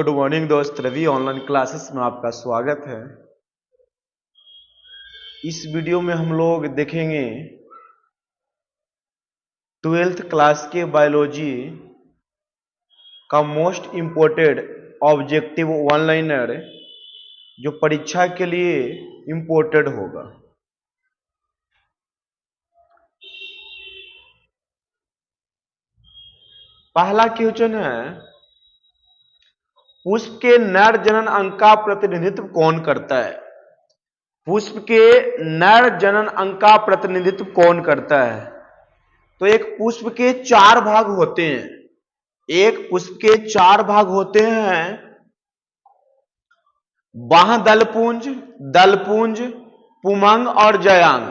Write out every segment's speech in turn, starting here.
Good morning दोस्त, Ravi online classes में आपका स्वागत है। इस वीडियो में हम लोग देखेंगे 12th क्लास के बायोलॉजी का most important objective one liner जो परीक्षा के लिए इम्पोर्टेंट होगा। पहला क्वेश्चन है, पुष्प के नर जनन अंग का प्रतिनिधित्व कौन करता है? पुष्प के नर जनन अंग का प्रतिनिधित्व कौन करता है? तो एक पुष्प के 4 भाग होते हैं। एक पुष्प के 4 भाग होते हैं, बाह्य दलपुंज, दलपुंज, पुमंग और जयांग।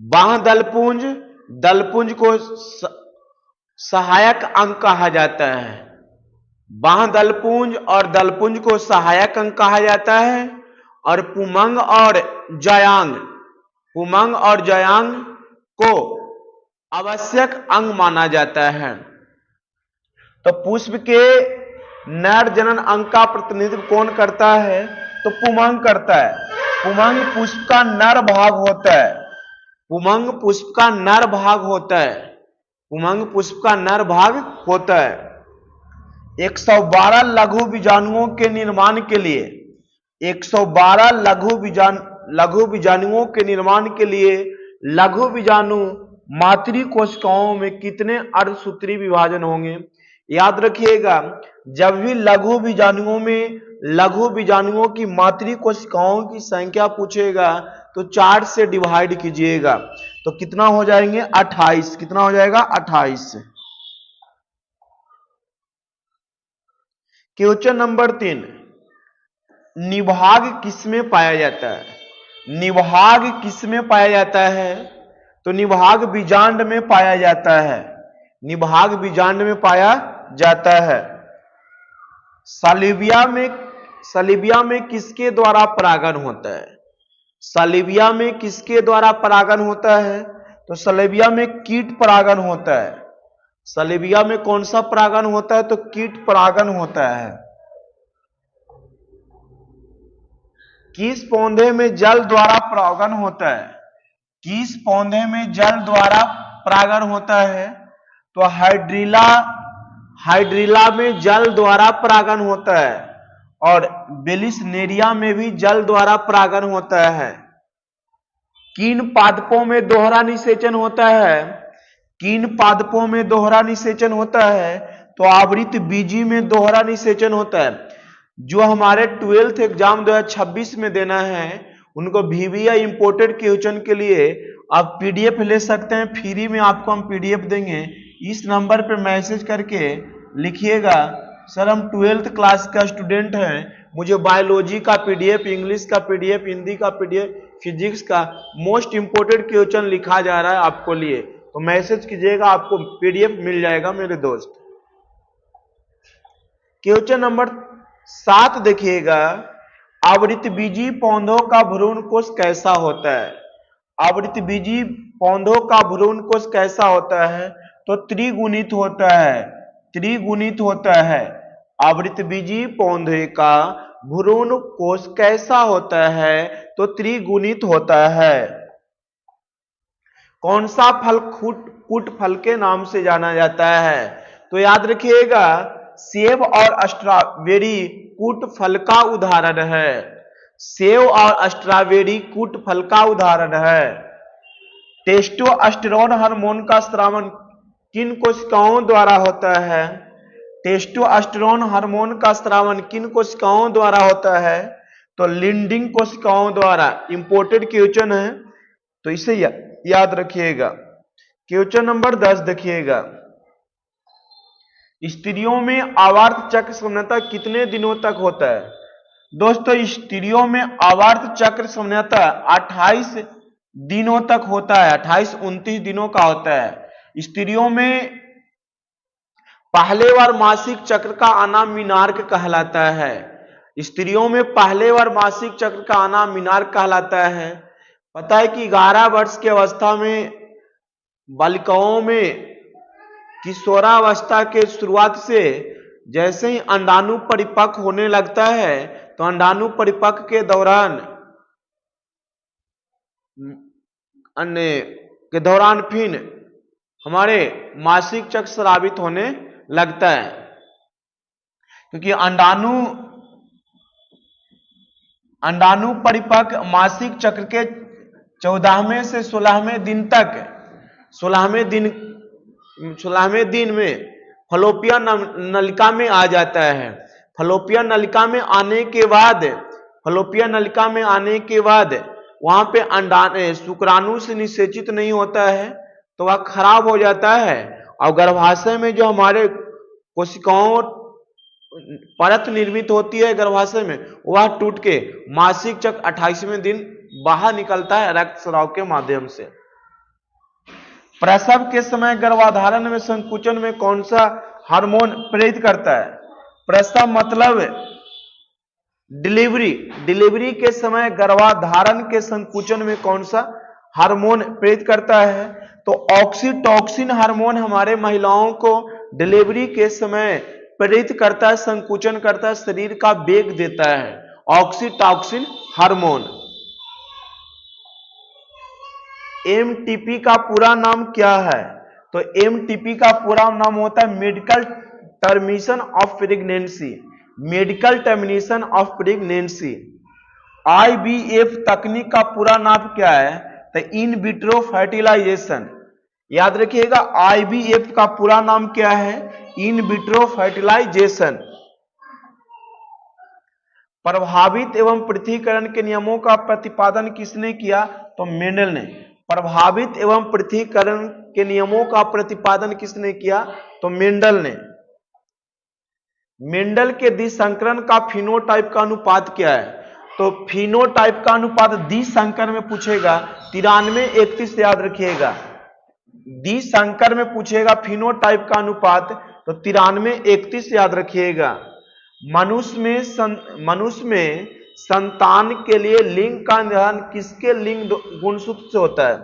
बाह्य दलपुंज, दलपुंज को सहायक अंग कहा जाता है। बाह्य दलपुंज और दलपुंज को सहायक अंग कहा जाता है। और पुमंग और जयांग को आवश्यक अंग माना जाता है। तो पुष्प के नर जनन अंग का प्रतिनिधित्व कौन करता है? तो पुमंग करता है। पुमंग पुष्प का नर भाग होता है। पुमंग पुष्प का नर भाग होता है। पुमंग पुष्प का नर भाग होता है। 112 लघु बीजाणुओं के निर्माण के लिए 112 लघु बीजाणुओं के निर्माण के लिए लघु बीजाणु मातृ कोशिकाओं में कितने अर्धसूत्री विभाजन होंगे? याद रखिएगा, जब भी लघु बीजाणुओं की मातृ कोशिकाओं की संख्या पूछेगा तो 4 से डिवाइड कीजिएगा, तो कितना हो जाएंगे? 28। कितना हो जाएगा? 28। क्वेश्चन नंबर 3, निभाग किसमें पाया जाता है? निभाग किसमें पाया जाता है? तो निभाग बीजांड में पाया जाता है। निभाग बीजांड में पाया जाता है। सालिबिया में किसके द्वारा परागण होता है? सालिबिया में किसके द्वारा परागण होता है? तो सालिबिया में कीट परागण होता है। सालिबिया में कौन सा परागण होता है? तो कीट परागण होता है। किस पौधे में जल द्वारा परागण होता है? किस पौधे में जल द्वारा परागण होता है? तो हाइड्रिला में जल द्वारा परागण होता है। और बेलिसनेरिया में भी जल द्वारा परागण होता है। किन पादपों में दोहरा निषेचन होता है? किन पादपों में दोहरा निषेचन होता है? तो आवृत बीजी में दोहरा निषेचन होता है। जो हमारे 12th एग्जाम 2026 में देना है, उनको VBA इंपोर्टेड क्वेश्चन के लिए आप पीडीएफ ले सकते हैं। फ्री में आपको हम पीडीएफ देंगे। इस नंबर पे मैसेज करके लिखिएगा, सर हम 12th क्लास का स्टूडेंट हैं, मुझे बायोलॉजी का पीडीएफ, इंग्लिश का पीडीएफ, हिंदी का पीडीएफ, फिजिक्स का मोस्ट इंपोर्टेंट क्वेश्चन लिखा जा रहा है आपको लिए, तो मैसेज कीजिएगा, आपको पीडीएफ मिल जाएगा मेरे दोस्त। क्वेश्चन नंबर 7 देखिएगा, आवृतबीजी पौधों का भ्रूण कोश कैसा होता है? आवृतबीजी पौधों का भ्रूण कोश कैसा होता है? तो त्रिगुणित होता है। त्रिगुणित होता है। आवृतबीजी पौधे का भ्रूण कोश कैसा होता है? तो त्रिगुणित होता है। कौन सा फल कूट फल के नाम से जाना जाता है? तो याद रखिएगा, सेब और स्ट्रॉबेरी कूट फल का उदाहरण है। सेब और स्ट्रॉबेरी कूट फल का उदाहरण है। टेस्टोस्टेरोन हार्मोन का स्रावन किन कोशिकाओं द्वारा होता है? टेस्टोस्टेरोन हार्मोन का स्रावन किन कोशिकाओं द्वारा होता है? तो लिंडिंग कोशिकाओं द्वारा। इंपोर्टेड क्वेश्चन है, तो इसे याद रखिएगा। क्वेश्चन नंबर 10 देखिएगा, स्त्रियों में आवर्त चक्र सामान्यतः कितने दिनों तक होता है? दोस्तों, स्त्रियों में आवर्त चक्र सामान्यतः 28 दिनों तक होता है। 28-29 दिनों का होता है। स्त्रियों में पहले बार मासिक चक्र का आना मीनार्क कहलाता है। स्त्रियों में पहले बार मासिक चक्र का आना मीनार्क कहलाता है। पता है कि 11 वर्ष की अवस्था में बालिकाओं में किशोरावस्था के शुरुआत से जैसे ही अंडाणु परिपक्व होने लगता है तो अंडाणु परिपक्व के दौरान फिर हमारे मासिक चक्र स्रावित होने लगता है, क्योंकि अंडाणु परिपक्व मासिक चक्र के 14वें से 16वें दिन तक 16वें दिन में फलोपिया नलिका में आ जाता है। फलोपिया नलिका में आने के बाद वहां पे शुक्राणु से निषेचित नहीं होता है तो वह खराब हो जाता है और गर्भाशय में जो हमारे कोशिकाओं परत निर्मित होती है गर्भाशय में, वह टूट के मासिक चक्र 28वें दिन बाहर निकलता है रक्त स्राव के माध्यम से। प्रसव के समय गर्भाधारण में संकुचन में कौन सा हार्मोन प्रेरित करता है? प्रसव मतलब डिलीवरी के समय गर्भाधारण के संकुचन में कौन सा हार्मोन प्रेरित करता है? तो ऑक्सीटॉसिन हार्मोन हमारे महिलाओं को डिलीवरी के समय प्रेरित करता है, संकुचन करता है, शरीर का वेग देता है, ऑक्सीटॉसिन हार्मोन। एमटीपी का पूरा नाम क्या है? तो एमटीपी का पूरा नाम होता है medical termination of pregnancy. IVF तकनीक का पूरा नाम क्या है? तो इन विट्रो फर्टिलाइजेशन। याद रखिएगा, आईवीएफ का पूरा नाम क्या है? In vitro fertilization. प्रभावित एवं पृथक्करण के नियमों का प्रतिपादन किसने किया? तो मेंडल ने। प्रभावित एवं पृथक्करण के नियमों का प्रतिपादन किसने किया? तो मेंडल ने। मेंडल के द्विसंकरण का फिनोटाइप का अनुपात क्या है? तो फिनोटाइप का अनुपात द्विसंकर में पूछेगा 93:31 याद रखिएगा। द्विसंकर में पूछेगा फिनोटाइप का अनुपात तो 93:31 याद रखिएगा। मनुष्य में संतान के लिए लिंग का निर्धारण किसके लिंग गुणसूत्र से होता है?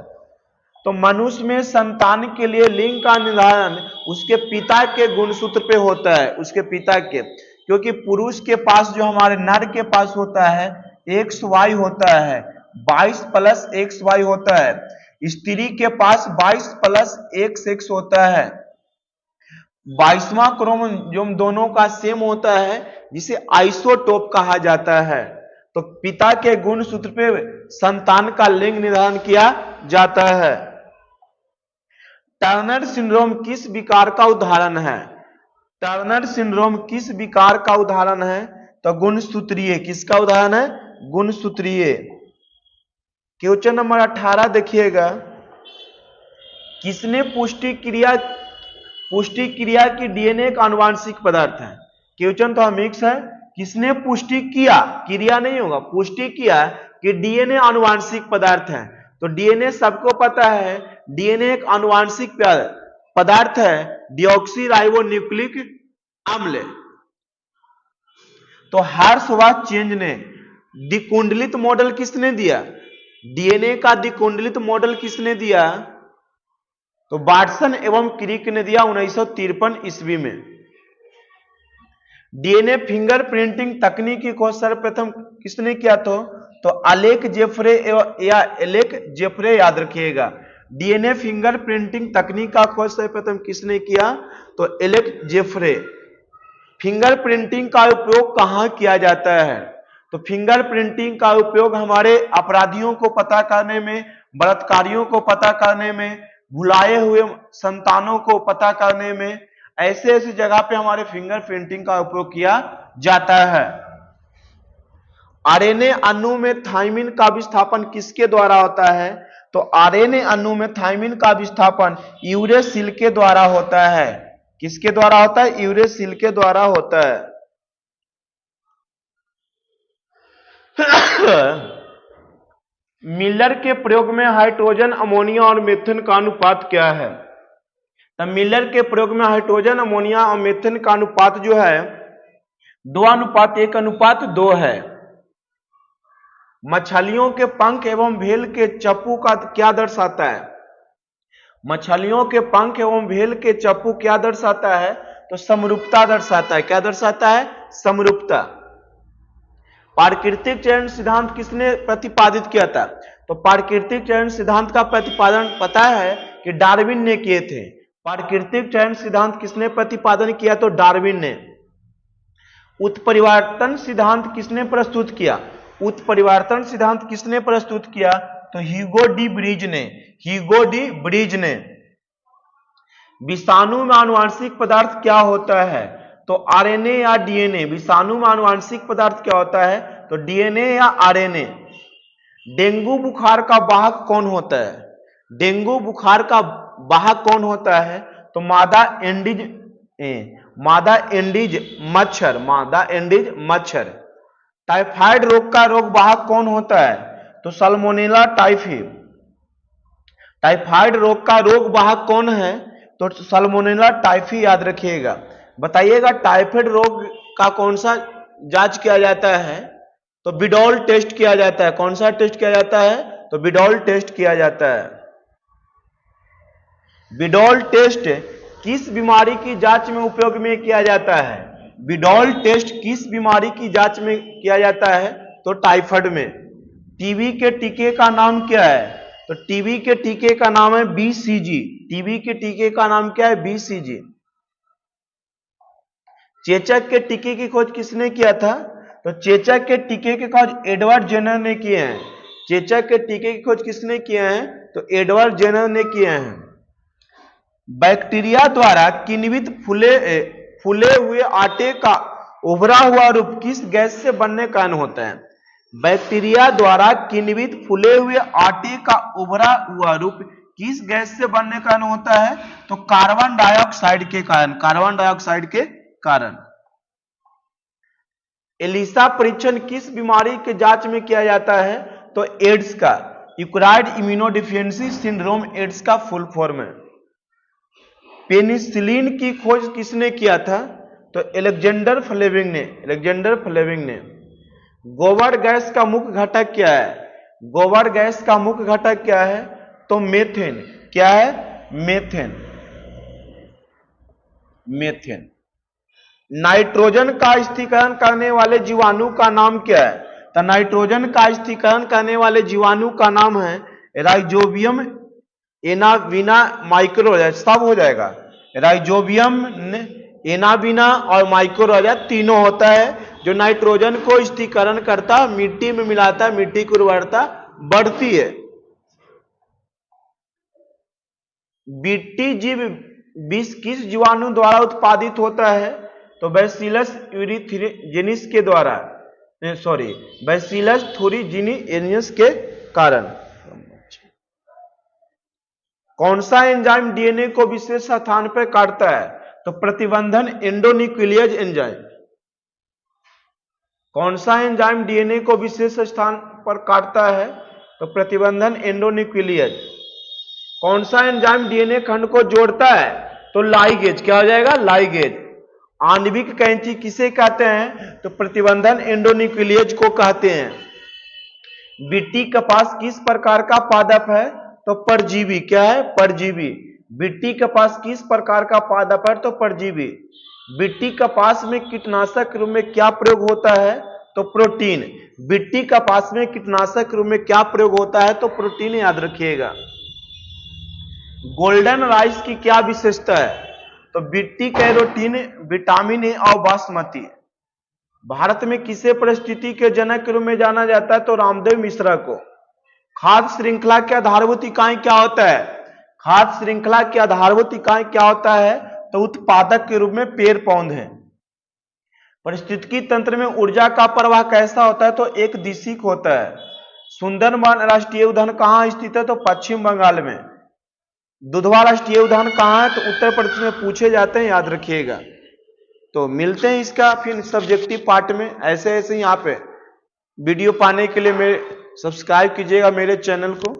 तो मनुष्य में संतान के लिए लिंग का निर्धारण उसके पिता के गुणसूत्र पे होता है, उसके पिता के। क्योंकि पुरुष के पास जो हमारे नर के पास होता है XY होता है, 22 + XY होता है। स्त्री के पास 22 + XX होता है। 22वां क्रोमोसोम दोनों का सेम होता है, जिसे आइसोटोप कहा जाता है। तो पिता के गुणसूत्र पे संतान का लिंग निर्धारण किया जाता है। टर्नर सिंड्रोम किस विकार का उदाहरण है? टर्नर सिंड्रोम किस विकार का उदाहरण है? तो गुणसूत्रीय। किसका उदाहरण है? गुणसूत्रीय। क्वेश्चन नंबर 18 देखिएगा, किसने पुष्टि क्रिया की डीएनए का आनुवांशिक पदार्थ है? क्वेश्चन तो मिक्स है। किसने पुष्टि किया, क्रिया नहीं होगा, पुष्टि किया कि डीएनए आनुवांशिक पदार्थ है? तो डीएनए सबको पता है, डीएनए एक आनुवांशिक पदार्थ है, डीऑक्सीराइबोन्यूक्लिक अम्ल। तो हर्षवर्ध चेंज ने द्विकुंडलित मॉडल किसने दिया? डीएनए का द्विकुंडलित मॉडल किसने दिया? तो वाटसन एवं क्रिक ने दिया 1953 ईस्वी में। डीएनए फिंगरप्रिंटिंग तकनीक की खोज सर्वप्रथम किसने किया? तो अलेक जेफ्रे याद रखिएगा। डीएनए फिंगरप्रिंटिंग तकनीक का खोज सर्वप्रथम किसने किया? तो एलेक जेफ्रे। फिंगरप्रिंटिंग का उपयोग कहां किया जाता है? तो फिंगरप्रिंटिंग का उपयोग हमारे अपराधियों को पता करने में, बलात्कारियों को पता करने में, भुलाए हुए संतानों को पता करने में, ऐसे जगह पे हमारे फिंगरप्रिंटिंग का उपयोग किया जाता है। आरएनए अणु में थाइमिन का विस्थापन किसके द्वारा होता है? तो आरएनए अणु में थाइमिन का विस्थापन यूरेसिल के द्वारा होता है। किसके द्वारा होता है? यूरेसिल के द्वारा होता है। मिलर के प्रयोग में हाइड्रोजन, अमोनिया और मीथेन का अनुपात क्या है? तो मिलर के प्रयोग में हाइड्रोजन, अमोनिया और मीथेन का अनुपात जो है 2:1:2 है। मछलियों के पंख एवं भेल के चप्पू का क्या दर्शाता है? मछलियों के पंख एवं भेल के चप्पू क्या दर्शाता है? तो समरूपता दर्शाता है। क्या दर्शाता है? समरूपता। प्राकृतिक चयन सिद्धांत किसने प्रतिपादित किया था? तो प्राकृतिक चयन सिद्धांत का प्रतिपादन पता है कि डार्विन ने किए थे। प्राकृतिक चयन सिद्धांत किसने प्रतिपादन किया? तो डार्विन ने। उत्परिवर्तन सिद्धांत किसने प्रस्तुत किया? उत्परिवर्तन सिद्धांत किसने प्रस्तुत किया? तो ह्यूगो डी ब्रीज ने। ह्यूगो डी ब्रीज ने। विषाणु में आनुवांशिक पदार्थ क्या होता है? तो आरएनए या डीएनए। विषाणु में आनुवांशिक पदार्थ क्या होता है? तो डीएनए या आरएनए। डेंगू बुखार का वाहक कौन होता है? डेंगू बुखार का वाहक कौन होता है? तो मादा एंडीज मच्छर। मादा एंडीज मच्छर। टाइफाइड रोग का रोग वाहक कौन होता है? तो सल्मोनेला टाइफी। टाइफाइड रोग का रोग वाहक कौन है? तो सल्मोनेला टाइफी याद रखिएगा। बताइएगा टाइफाइड रोग का कौन सा जांच किया जाता है? तो विडॉल टेस्ट किया जाता है। कौन सा टेस्ट किया जाता है? तो विडॉल टेस्ट किया जाता है। विडॉल टेस्ट किस बीमारी की जांच में उपयोग में किया जाता है? विडॉल टेस्ट किस बीमारी की जांच में किया जाता है? तो टाइफाइड में। टीबी के टीके का नाम क्या है? तो टीबी के टीके का नाम है बीसीजी। टीबी के टीके का नाम क्या है? बीसीजी। चेचक के टीके की खोज किसने किया था? तो चेचक के टीके की खोज एडवर्ड जेनर ने किए हैं। चेचक के टीके की खोज किसने किए हैं? तो एडवर्ड जेनर ने किए हैं। बैक्टीरिया द्वारा किण्वित फूले हुए आटे का उभरा हुआ रूप किस गैस से बनने का कारण होता है? बैक्टीरिया द्वारा किण्वित फूले हुए आटे का उभरा हुआ रूप किस गैस से बनने का कारण होता है? तो कार्बन डाइऑक्साइड के कारण। कार्बन डाइऑक्साइड के कारण। एलिसा परीक्षण किस बीमारी के जांच में किया जाता है? तो एड्स का। यूक्राइड इम्यूनोडिफिशियेंसी सिंड्रोम एड्स का फुल फॉर्म है। पेनिसिलिन की खोज किसने किया था? तो अलेक्जेंडर फ्लेमिंग ने। अलेक्जेंडर फ्लेमिंग ने। गोबर गैस का मुख्य घटक क्या है? गोबर गैस का मुख्य घटक क्या है? तो मेथेन। क्या है? मेथेन। मेथेन। नाइट्रोजन का स्थिरीकरण करने वाले जीवाणु का नाम क्या है? तो नाइट्रोजन का स्थिरीकरण करने वाले जीवाणु का नाम है राइजोबियम एनाविना माइक्रोराजा। सब हो जाएगा। राइजोबियम एनाविना और माइक्रोराजा तीनों होता है जो नाइट्रोजन को स्थिरीकरण करता, मिट्टी में मिलाता, मिट्टी की उर्वरता बढ़ती है। बीटी जीव विष किस जीवाणु द्वारा उत्पादित होता है? तो बैसिलस यूरिथ्रोजेनिस के द्वारा। बैसिलस थुरिजिनियस के कारण। कौन सा एंजाइम डीएनए को विशेष स्थान पर काटता है? तो प्रतिबंधन एंडोन्यूक्लियेज एंजाइम। कौन सा एंजाइम डीएनए को विशेष स्थान पर काटता है? तो प्रतिबंधन एंडोन्यूक्लियेज। कौन सा एंजाइम डीएनए खंड को जोड़ता है? तो लाइगेज। क्या हो जाएगा? लाइगेज। आणविक कैंची किसे कहते हैं? तो प्रतिबंधन एंडोन्यूक्लियेज को कहते हैं। बीटी कपास किस प्रकार का पादप है? तो परजीवी। क्या है? परजीवी। बीटी कपास किस प्रकार का पादप है? तो परजीवी। बीटी कपास में कीटनाशक रूप में क्या प्रयोग होता है? तो प्रोटीन। बीटी कपास में कीटनाशक रूप में क्या प्रयोग होता है? तो प्रोटीन याद रखिएगा। गोल्डन राइस की क्या विशेषता है? तो बीटी कैरोटीन, विटामिन ए और बासमती। भारत में किसे परिस्थिति के जनक के रूप में जाना जाता है? तो रामदेव मिश्रा को। खाद्य श्रृंखला के आधारभूत इकाई क्या होता है? खाद्य श्रृंखला की आधारभूत इकाई क्या होता है? तो उत्पादक के रूप में पेड़ पौधे हैं। पारिस्थितिकी तंत्र में ऊर्जा का प्रवाह कैसा होता है? तो एक दिशिक होता है। सुंदरबन राष्ट्रीय उद्यान कहां स्थित है? तो पश्चिम बंगाल में। दुधवा राष्ट्रीय उद्यान कहां है? तो उत्तर प्रदेश में पूछे जाते हैं, याद रखिएगा। तो मिलते हैं इसका फिर सब्जेक्टिव पार्ट में। ऐसे ऐसे यहाँ पे वीडियो पाने के लिए मेरे सब्सक्राइब कीजिएगा मेरे चैनल को।